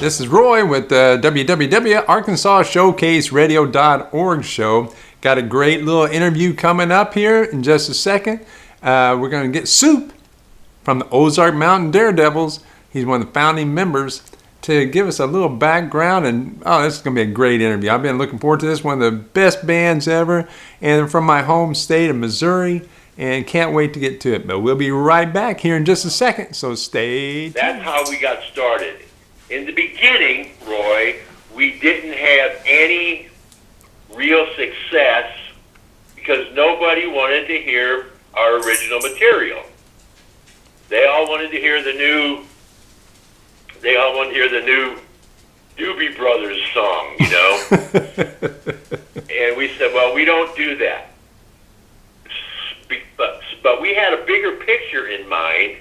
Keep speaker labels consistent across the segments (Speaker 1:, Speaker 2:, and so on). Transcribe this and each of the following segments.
Speaker 1: This is Roy with the www.arkansasshowcaseradio.org show. Got a great little interview coming up here in just a second. We're going to get Soup from the Ozark Mountain Daredevils. He's one of the founding members, to give us a little background. And this is going to be a great interview. I've been looking forward to this. One of the best bands ever, and from my home state of Missouri, and can't wait to get to it. But we'll be right back here in just a second, so stay tuned.
Speaker 2: That's how we got started. In the beginning, Roy, we didn't have any real success because nobody wanted to hear our original material. They all wanted to hear the new Doobie Brothers song, you know. And we said, well, we don't do that. But we had a bigger picture in mind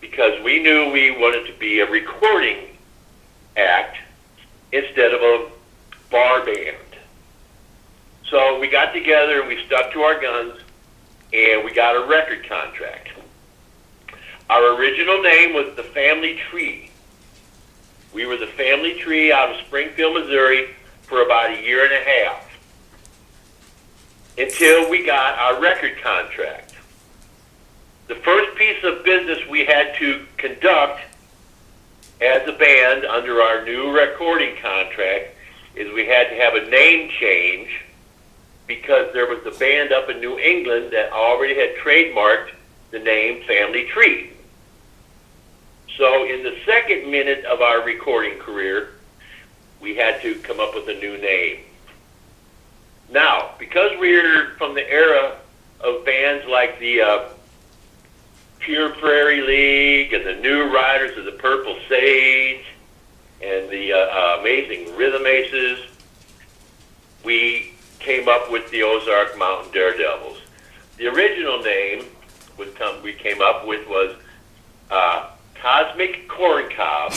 Speaker 2: because we knew we wanted to be a recording act instead of a bar band. So we got together and we stuck to our guns and we got a record contract. Our original name was the Family Tree. We were the Family Tree out of Springfield, Missouri for about a year and a half until we got our record contract. The first piece of business we had to conduct as a band under our new recording contract is we had to have a name change because there was a band up in New England that already had trademarked the name Family Tree. So in the second minute of our recording career, we had to come up with a new name. Now, because we're from the era of bands like the Pure Prairie League and the New Riders of the Purple Sage and the amazing Rhythm Aces, we came up with the Ozark Mountain Daredevils. The original name we came up with was Cosmic Corncob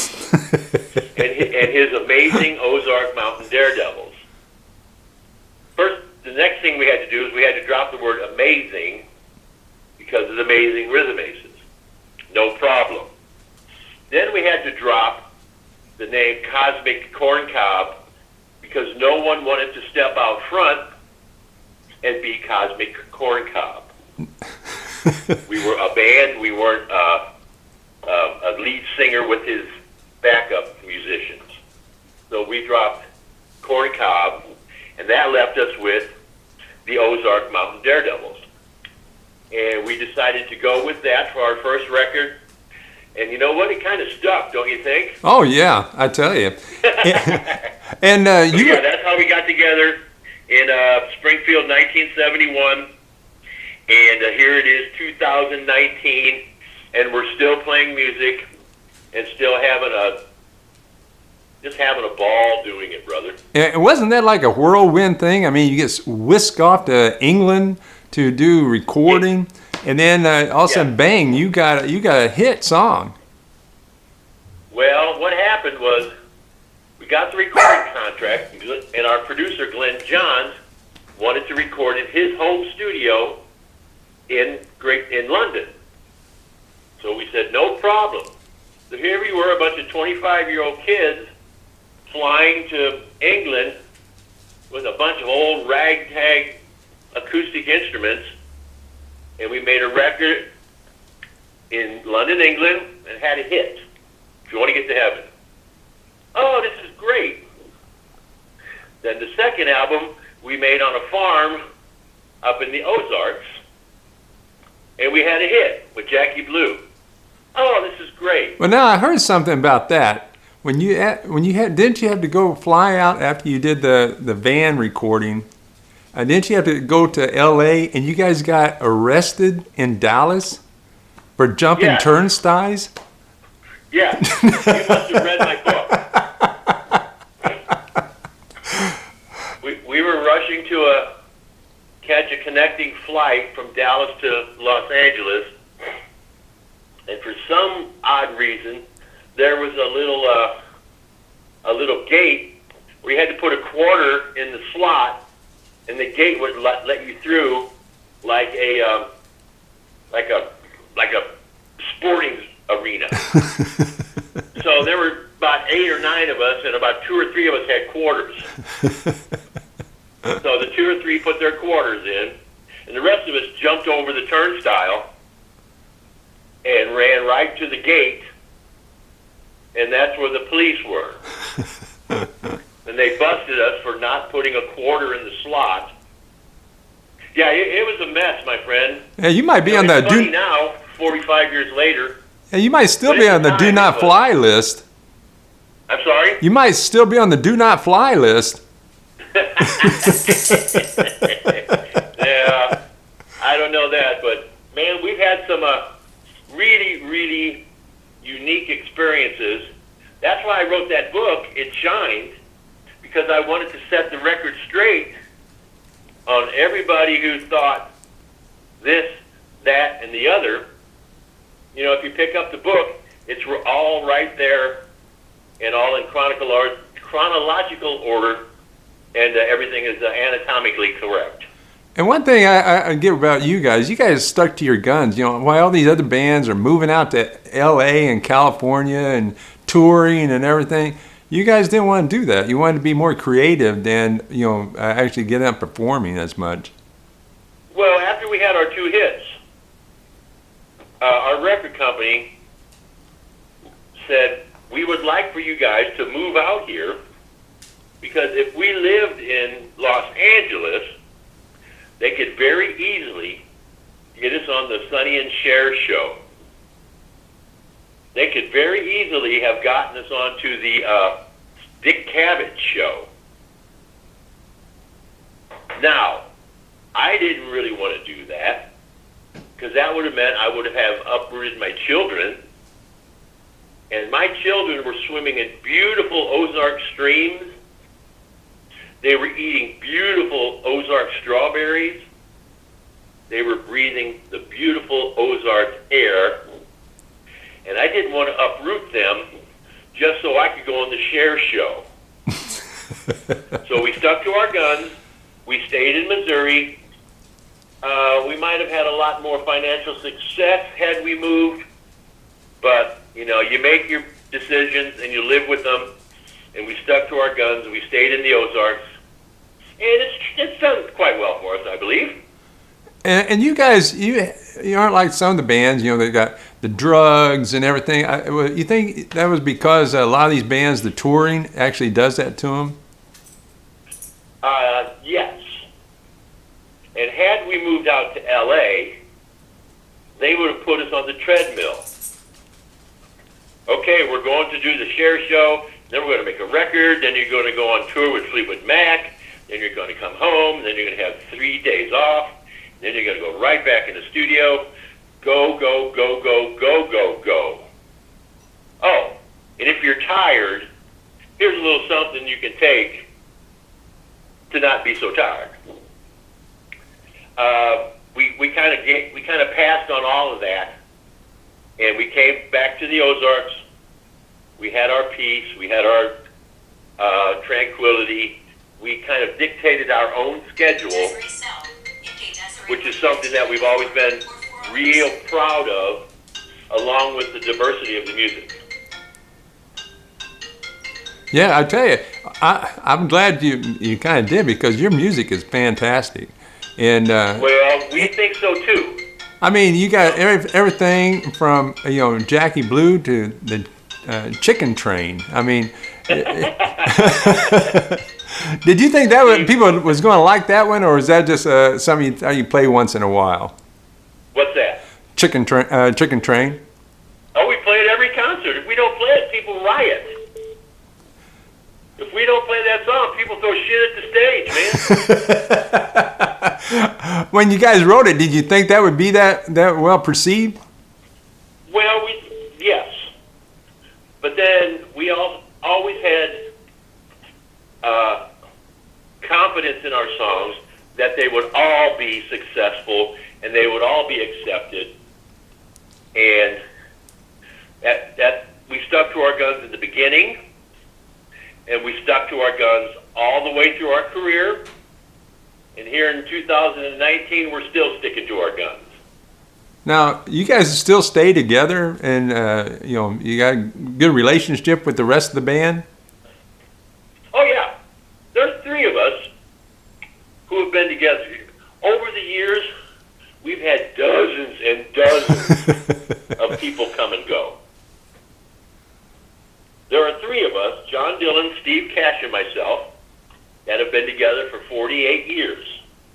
Speaker 2: and his amazing Ozark Mountain Daredevils. First, the next thing we had to do is we had to drop the word amazing because of the amazing Rhythm Aces. No problem. Then we had to drop the name Cosmic Corncob because no one wanted to step out front and be Cosmic Corncob. We were a band. We weren't a lead singer with his backup musicians. So we dropped Corncob, and that left us with the Ozark Mountain Daredevils. And we decided to go with that for our first record. And you know what? It kind of stuck, don't you think?
Speaker 1: Oh, yeah, I tell you. And
Speaker 2: yeah, that's how we got together in Springfield, 1971. And here it is, 2019, and we're still playing music and still having a ball doing it, brother.
Speaker 1: And wasn't that like a whirlwind thing? I mean, you get whisked off to England to do recording, and then all of a sudden, bang, you got a hit song.
Speaker 2: Well, what happened was we got the recording contract, and our producer, Glenn Johns, wanted to record in his home studio in London. So we said, no problem. So here we were, a bunch of 25-year-old kids flying to England with a bunch of old ragtag acoustic instruments, and we made a record in London, England, and had a hit. If you want to get to heaven. Oh, this is great. Then the second album we made on a farm up in the Ozarks, and we had a hit with Jackie Blue. Oh, this is great.
Speaker 1: Well, now I heard something about that. Didn't you have to go fly out after you did the van recording? Didn't you have to go to L.A. and you guys got arrested in Dallas for jumping turnstiles?
Speaker 2: Yeah, you must have read my book. We were rushing to catch a connecting flight from Dallas to Los Angeles, and for some odd reason, there was a little gate where you had to put a quarter in the slot, and the gate would let you through like a sporting arena. So there were about 8 or 9 of us, and about 2 or 3 of us had quarters. So the 2 or 3 put their quarters in, and the rest of us jumped over the turnstile and ran right to the gate, and that's where the police were. And they busted us for not putting a quarter in the slot. Yeah, it was a mess, my friend.
Speaker 1: Yeah, you might be on the
Speaker 2: funny now, 45 years later.
Speaker 1: Yeah, you might still be on the do not fly list.
Speaker 2: I'm sorry?
Speaker 1: You might still be on the do not fly list.
Speaker 2: Yeah, I don't know that, but man, we've had some really, really unique experiences. That's why I wrote that book, It Shined, because I wanted to set the record straight on everybody who thought this, that, and the other. You know, if you pick up the book, it's all right there and all in chronological order, and everything is anatomically correct.
Speaker 1: And one thing I get about you guys stuck to your guns. You know, while all these other bands are moving out to L.A. and California and touring and everything, you guys didn't want to do that. You wanted to be more creative than, actually get out performing as much.
Speaker 2: Well, after we had our 2 hits, our record company said, we would like for you guys to move out here, because if we lived in Los Angeles, they could very easily get us on the Sonny and Cher show. They could very easily have gotten us onto the Dick Cavett show. Now, I didn't really want to do that, because that would have meant I would have uprooted my children, and my children were swimming in beautiful Ozark streams. They were eating beautiful Ozark strawberries. They were breathing the beautiful Ozark air. And I didn't want to uproot them just so I could go on the Cher show. So we stuck to our guns. We stayed in Missouri. We might have had a lot more financial success had we moved. But, you make your decisions and you live with them. And we stuck to our guns and we stayed in the Ozarks. And it's done quite well for us, I believe.
Speaker 1: And you guys, you aren't like some of the bands, they got the drugs and everything. You think that was because a lot of these bands, the touring actually does that to them?
Speaker 2: Yes. And had we moved out to L.A., they would have put us on the treadmill. Okay, we're going to do the Cher show, then we're going to make a record, then you're going to go on tour with Fleetwood Mac, then you're going to come home, then you're going to have 3 days off, then you're going to go right back in the studio. Go, go, go, go, go, go, go. Oh, and if you're tired, here's a little something you can take to not be so tired. We kind of passed on all of that, and we came back to the Ozarks. We had our peace. We had our tranquility. We kind of dictated our own schedule, which is something that we've always been real proud of, along with the diversity of the music.
Speaker 1: Yeah, I tell you, I'm glad you kind of did, because your music is fantastic. And
Speaker 2: well, we think so too.
Speaker 1: I mean, you got everything from Jackie Blue to the Chicken Train. I mean, did you think that people was going to like that one, or is that just something you play once in a while?
Speaker 2: What's that?
Speaker 1: Chicken Train.
Speaker 2: Oh, we play it every concert. If we don't play it, people riot. If we don't play that song, people throw shit at the stage, man.
Speaker 1: When you guys wrote it, did you think that would be that well perceived?
Speaker 2: Well, yes. But then we always had confidence in our songs that they would all be successful and they would all be accepted. And that we stuck to our guns in the beginning, and we stuck to our guns all the way through our career. And here in 2019, we're still sticking to our guns.
Speaker 1: Now, you guys still stay together, and you got a good relationship with the rest of the band.
Speaker 2: Oh yeah, there's three of us who have been together. Over the years, we've had dozens and dozens of people come and go. There are three of us, John Dillon, Steve Cash, and myself, that have been together for 48 years.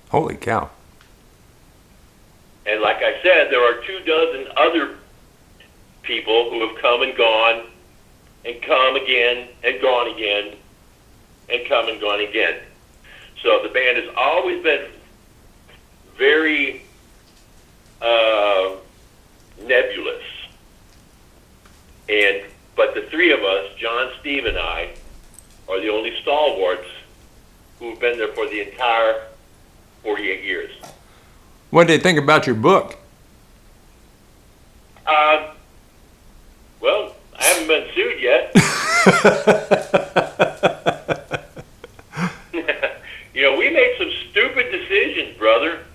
Speaker 1: Holy cow.
Speaker 2: And like I said, there are 24 other people who have come and gone, and come again, and gone again, and come and gone again. So the band has always been very nebulous. But the three of us, John, Steve, and I, are the only stalwarts who have been there for the entire 48 years.
Speaker 1: What did they think about your book?
Speaker 2: Well, I haven't been sued yet. We made some stupid decisions, brother.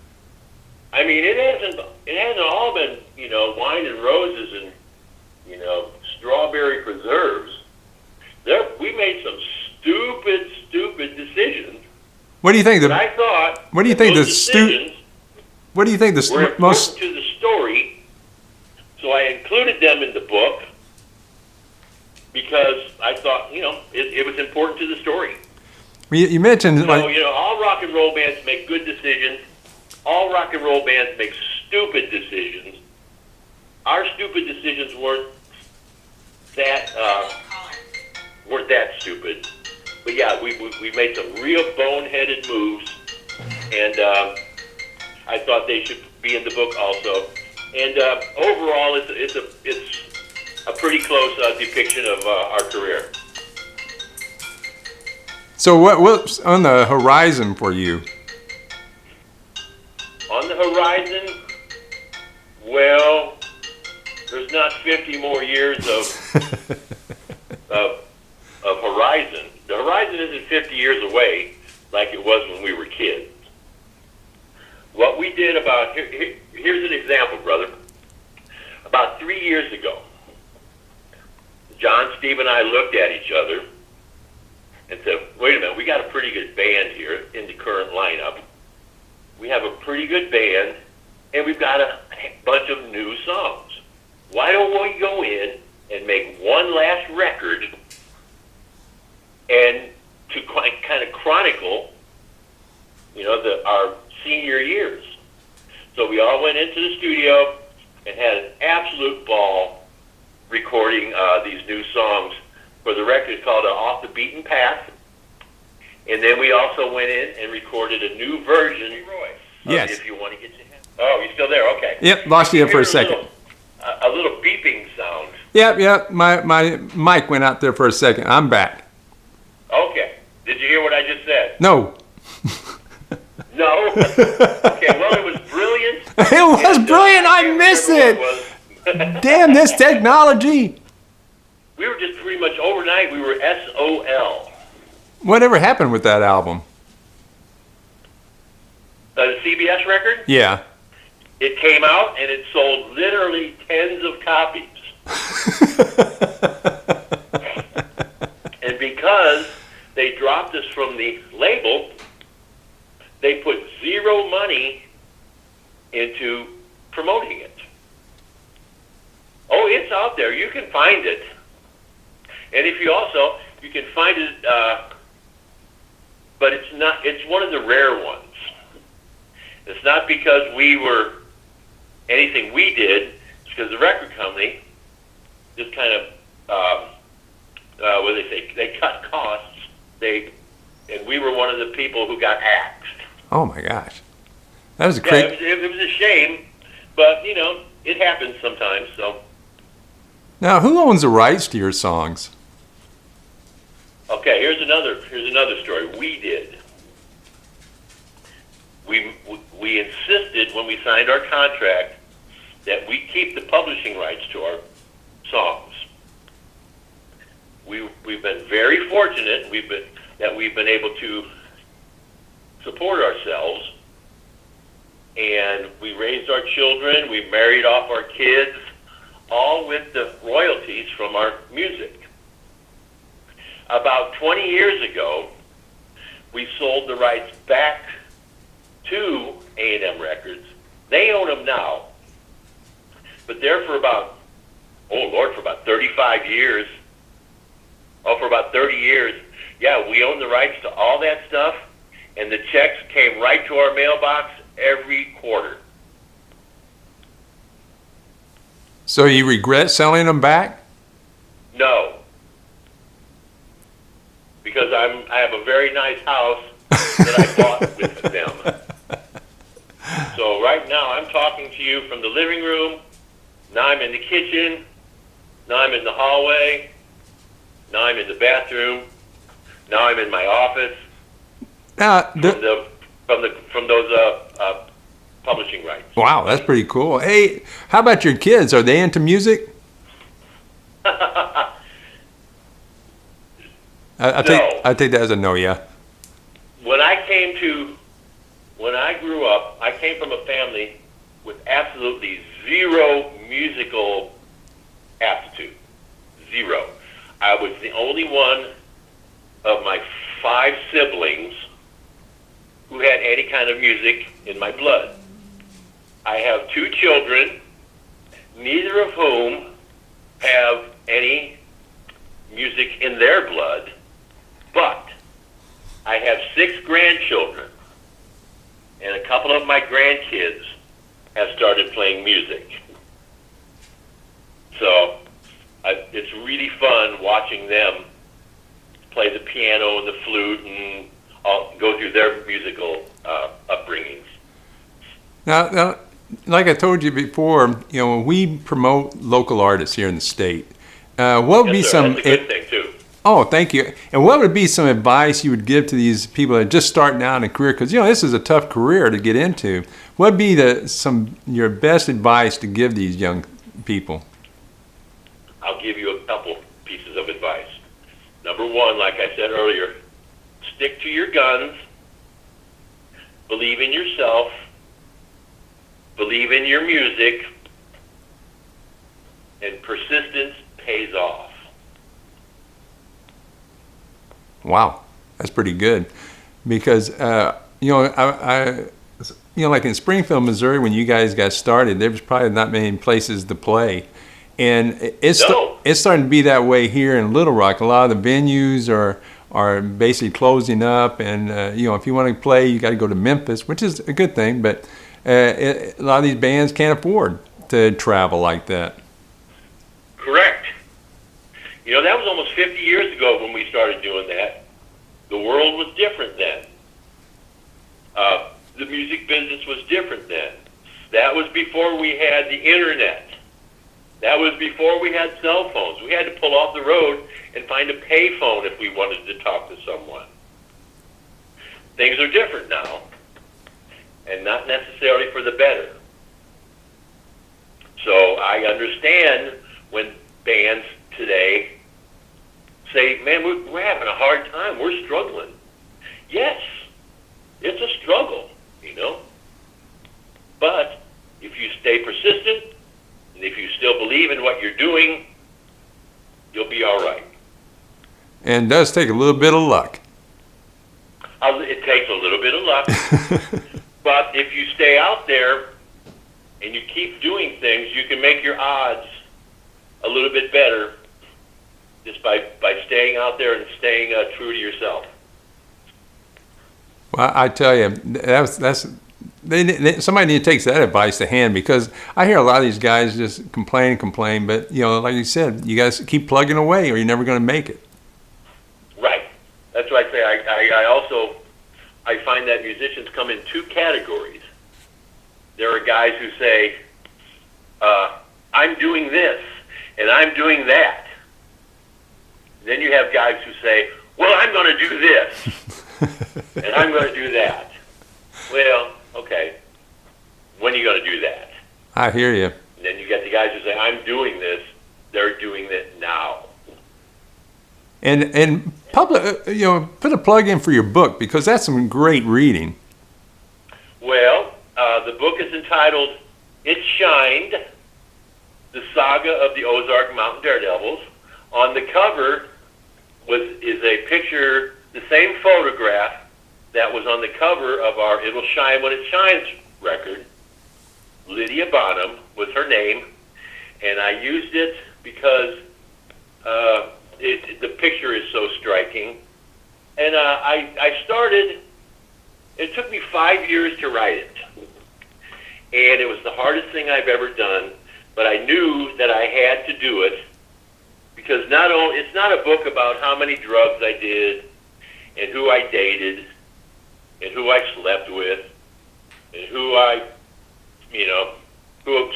Speaker 2: I mean, it hasn't all been, wine and roses and, strawberry preserves. We made some stupid decisions.
Speaker 1: What do you think?
Speaker 2: I thought.
Speaker 1: What do you think What do you think
Speaker 2: were
Speaker 1: the most
Speaker 2: to the story? So I included them in the book because I thought, it was important to the story.
Speaker 1: You mentioned?
Speaker 2: So, all rock and roll bands make good decisions. All rock and roll bands make stupid decisions. Our stupid decisions weren't that stupid. But yeah, we made some real boneheaded moves, and I thought they should be in the book also. And overall, it's a pretty close depiction of our career.
Speaker 1: So what's on the horizon for you?
Speaker 2: On the horizon, well, there's not 50 more years of horizon. The horizon isn't 50 years away like it was when we were kids. What we did here's an example, brother. About 3 years ago, John, Steve, and I looked at each other and said, wait a minute, we got a pretty good band here in the current lineup. We have a pretty good band, and we've got a bunch of new songs. Why don't we go in and make one last record and to kind of chronicle, our senior years? So we all went into the studio and had an absolute ball recording these new songs for the record called Off the Beaten Path. And then we also went in and recorded a new version.
Speaker 1: Yes.
Speaker 2: If you want to get to him. Oh, you still there? Okay.
Speaker 1: Yep, lost you for a second.
Speaker 2: A little beeping sound.
Speaker 1: Yep. My mic went out there for a second. I'm back.
Speaker 2: Okay. Did you hear what I just said?
Speaker 1: No.
Speaker 2: No? Okay, well, it was brilliant.
Speaker 1: It was brilliant. I miss it. Damn this technology.
Speaker 2: We were just pretty much overnight, we were SOL.
Speaker 1: Whatever happened with that album?
Speaker 2: The CBS record?
Speaker 1: Yeah.
Speaker 2: It came out and it sold literally tens of copies. And because they dropped us from the label, they put zero money into promoting it. Oh, it's out there. You can find it. And if you can find it, but it's one of the rare ones. It's not because anything we did, it's because the record company just kind of, what do they say? They cut costs. And we were one of the people who got axed.
Speaker 1: Oh my gosh, that was a great.
Speaker 2: Yeah, it was a shame, but it happens sometimes. So.
Speaker 1: Now, who owns the rights to your songs?
Speaker 2: Okay, here's another story. We did. We insisted when we signed our contract that we keep the publishing rights to our songs. We've been very fortunate. We've been able to support ourselves and we raised our children, we married off our kids, all with the royalties from our music. About 20 years ago, we sold the rights back to A&M Records. They own them now, but they're for about, for about 35 years. For about 30 years. Yeah, we own the rights to all that stuff, and the checks came right to our mailbox every quarter.
Speaker 1: So you regret selling them back?
Speaker 2: No, because I have a very nice house that I bought with them. So right now I'm talking to you from the living room. Now I'm in the kitchen. Now I'm in the hallway. Now I'm in the bathroom. Now I'm in my office. From those publishing rights.
Speaker 1: Wow, that's pretty cool. Hey, how about your kids? Are they into music? I take that as a no, yeah.
Speaker 2: When I grew up, I came from a family with absolutely zero musical aptitude. Zero. I was the only one of my 5 siblings who had any kind of music in my blood. I have 2 children, neither of whom have any music in their blood, but I have 6 grandchildren, and a couple of my grandkids have started playing music. So it's really fun watching them play the piano and the flute and go through their musical upbringings.
Speaker 1: Now, like I told you before, when we promote local artists here in the state, what would be some?
Speaker 2: That's a good thing too.
Speaker 1: Oh, thank you. And what would be some advice you would give to these people that are just starting out in a career? Because this is a tough career to get into. What would be your best advice to give these young people?
Speaker 2: I'll give you a couple pieces of advice. Number 1, like I said earlier, stick to your guns, believe in yourself, believe in your music, and persistence pays off.
Speaker 1: Wow, that's pretty good. Because like in Springfield, Missouri, when you guys got started, there was probably not many places to play. And it's starting to be that way here in Little Rock. A lot of the venues are basically closing up, and if you want to play, you got to go to Memphis, which is a good thing. But a lot of these bands can't afford to travel like that.
Speaker 2: Correct. That was almost 50 years ago when we started doing that. The world was different then. The music business was different then. That was before we had the internet. That was before we had cell phones. We had to pull off the road and find a pay phone if we wanted to talk to someone. Things are different now, and not necessarily for the better. So I understand when bands today say, man, we're having a hard time. We're struggling. Yes, it's a struggle, But if you stay persistent, and if you still believe in what you're doing, you'll be all right.
Speaker 1: And it does take a little bit of luck.
Speaker 2: It takes a little bit of luck. But if you stay out there and you keep doing things, you can make your odds a little bit better just by staying out there and staying true to yourself.
Speaker 1: Well, I tell you, somebody need to take that advice to hand, because I hear a lot of these guys just complain, but like you said, you guys keep plugging away, or you're never going to make it.
Speaker 2: Right. That's what I say. I find that musicians come in 2 categories. There are guys who say, I'm doing this and I'm doing that. Then you have guys who say, well, I'm going to do this and I'm going to do that. Well, okay, when are you going to do that?
Speaker 1: I hear you.
Speaker 2: And then you get the guys who say, I'm doing this, they're doing it now.
Speaker 1: And public, put a plug in for your book, because that's some great reading.
Speaker 2: Well, The book is entitled "It Shined: The Saga of the Ozark Mountain Daredevils." On the cover is a picture, the same photograph that was on the cover of our "It'll Shine When It Shines" record. Lydia Bonham was her name, and I used it because the picture is so striking. And I started. It took me 5 years to write it, and it was the hardest thing I've ever done. But I knew that I had to do it because it's not a book about how many drugs I did, and who I dated, and who I slept with, and who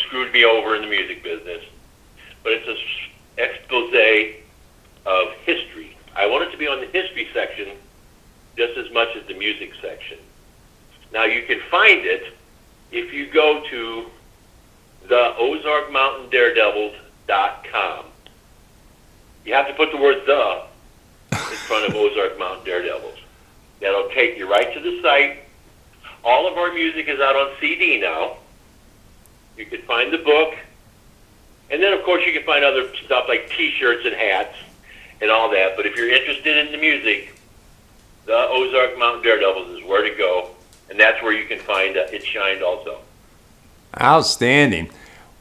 Speaker 2: screwed me over in the music business. But it's an expose of history. I want it to be on the history section just as much as the music section. Now you can find it if you go to the OzarkMountainDaredevils.com. You have to put the word "the" in front of Ozark Mountain Daredevils. That'll take you right to the site. All of our music is out on CD now. You can find the book. And then, of course, you can find other stuff like T-shirts and hats and all that. But if you're interested in the music, the Ozark Mountain Daredevils is where to go. And that's where you can find It Shined also.
Speaker 1: Outstanding.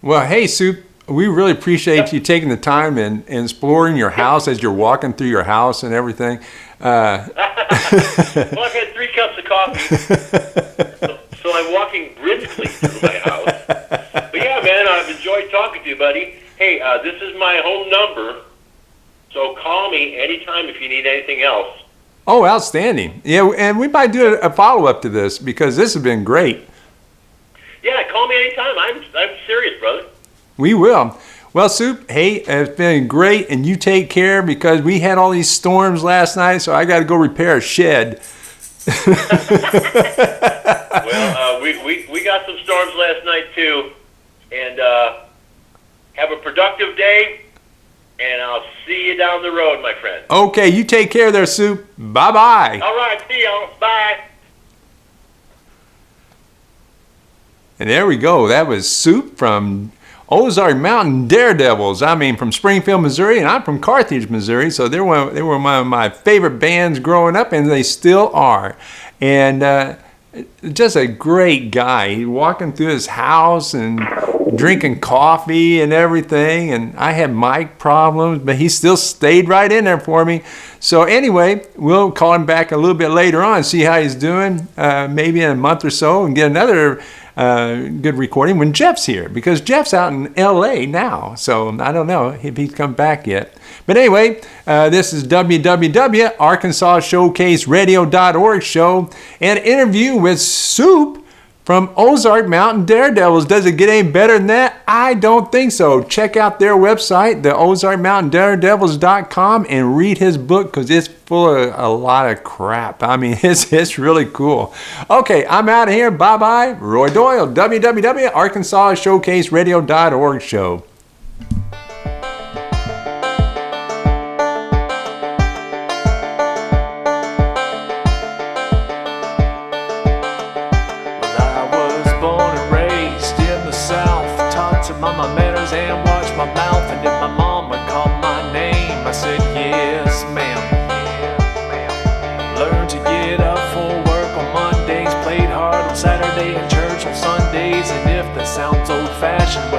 Speaker 1: Well, hey, Soup, we really appreciate you taking the time and exploring your house as you're walking through your house and everything.
Speaker 2: Well, I've had 3 cups of coffee, so I'm walking briskly through my house. But yeah, man, I've enjoyed talking to you, buddy. Hey, this is my home number, so call me anytime if you need anything else.
Speaker 1: Oh, outstanding. Yeah, and we might do a follow-up to this because this has been great.
Speaker 2: Yeah, call me anytime. I'm serious, brother.
Speaker 1: We will. Well, Soup, hey, it's been great, and you take care because we had all these storms last night, so I got to go repair a shed.
Speaker 2: Well, we got some storms last night too, and have a productive day, and I'll see you down the road, my friend.
Speaker 1: Okay, you take care there, Soup. Bye-bye.
Speaker 2: All right, see y'all. Bye.
Speaker 1: And there we go. That was Soup from Ozark Mountain Daredevils. I mean, from Springfield, Missouri, and I'm from Carthage, Missouri. So they were one of my favorite bands growing up, and they still are. And just a great guy. He walking through his house and drinking coffee and everything. And I had mic problems, but he still stayed right in there for me. So anyway, we'll call him back a little bit later on, see how he's doing, maybe in a month or so, and get another good recording when Jeff's here, because Jeff's out in LA now, so I don't know if he's come back yet. But anyway, this is www.arkansasshowcaseradio.org show, an interview with Soup from Ozark Mountain Daredevils. Does it get any better than that? I don't think so. Check out their website, the OzarkMountainDaredevils.com, and read his book because it's full of a lot of crap. I mean, it's really cool. Okay, I'm out of here. Bye-bye. Roy Doyle, www.arkansasshowcaseradio.org show.
Speaker 3: Mama manners and watch my mouth, and if my mama called my name, I said yes, ma'am. Learned to get up for work on Mondays, played hard on Saturday and church on Sundays, and if that sounds old-fashioned, well,